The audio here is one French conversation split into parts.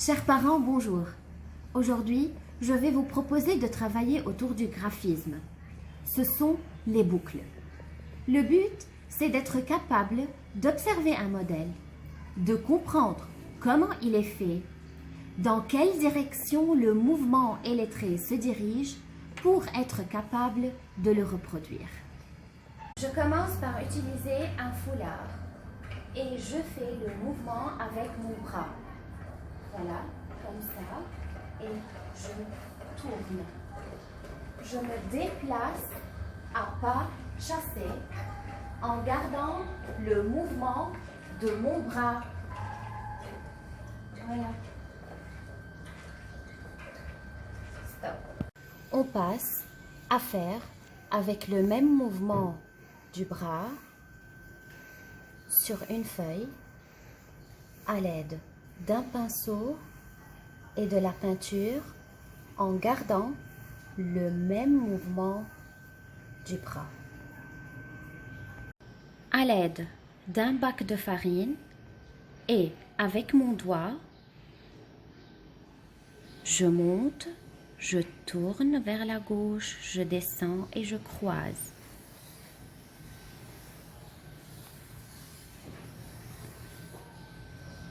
Chers parents, bonjour. Aujourd'hui, je vais vous proposer de travailler autour du graphisme. Ce sont les boucles. Le but, c'est d'être capable d'observer un modèle, de comprendre comment il est fait, dans quelle direction le mouvement et les traits se dirigent pour être capable de le reproduire. Je commence par utiliser un foulard et je fais le mouvement avec mon bras. Voilà, comme ça, et je tourne. Je me déplace à pas chassés en gardant le mouvement de mon bras. Voilà. Stop. On passe à faire avec le même mouvement du bras sur une feuille à l'aide d'un pinceau et de la peinture en gardant le même mouvement du bras. À l'aide d'un bac de farine et avec mon doigt, je monte, je tourne vers la gauche, je descends et je croise.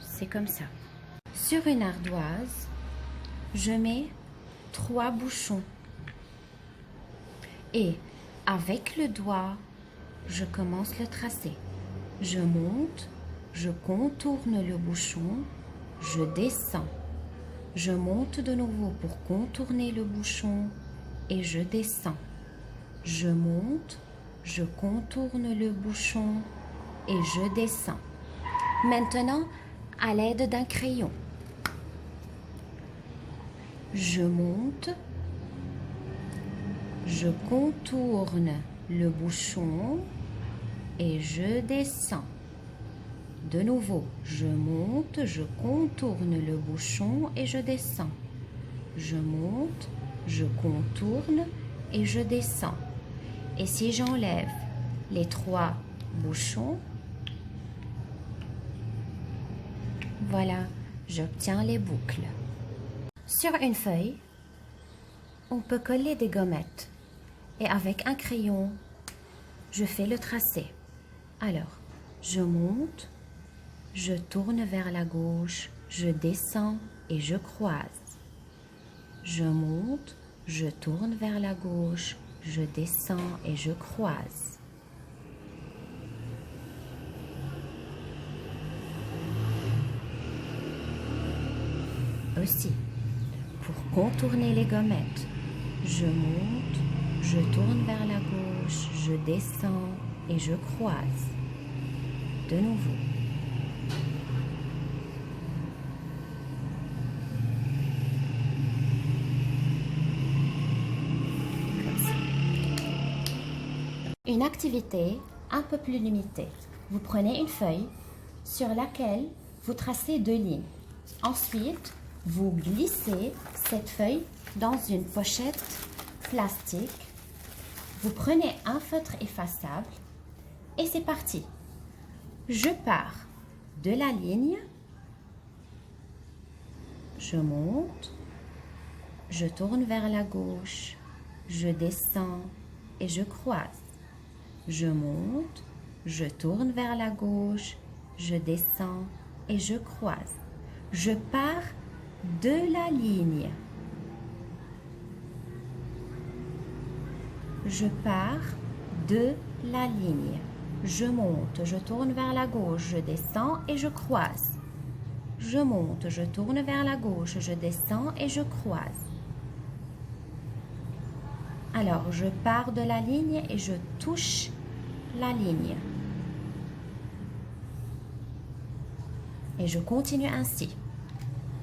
C'est comme ça. Sur une ardoise, je mets 3 bouchons. Et avec le doigt, je commence le tracé. Je monte, je contourne le bouchon, je descends. Je monte de nouveau pour contourner le bouchon et je descends. Je monte, je contourne le bouchon et je descends. Maintenant, à l'aide d'un crayon, je monte, je contourne le bouchon et je descends. De nouveau, je monte, je contourne le bouchon et je descends. Je monte, je contourne et je descends. Et si j'enlève les 3 bouchons, voilà, j'obtiens les boucles. Sur une feuille, on peut coller des gommettes. Et avec un crayon, je fais le tracé. Alors, je monte, je tourne vers la gauche, je descends et je croise. Je monte, je tourne vers la gauche, je descends et je croise. Aussi, pour contourner les gommettes, je monte, je tourne vers la gauche, je descends et je croise. De nouveau. Une activité un peu plus limitée. Vous prenez une feuille sur laquelle vous tracez 2 lignes. Ensuite, vous glissez cette feuille dans une pochette plastique. Vous prenez un feutre effaçable et c'est parti. Je pars de la ligne, je monte, je tourne vers la gauche, je descends et je croise. Je monte, je tourne vers la gauche, je descends et je croise. Je pars de la ligne. Je pars de la ligne. Je monte, je tourne vers la gauche, je descends et je croise. Je monte, je tourne vers la gauche, je descends et je croise. Alors, je pars de la ligne et je touche la ligne. Et je continue ainsi.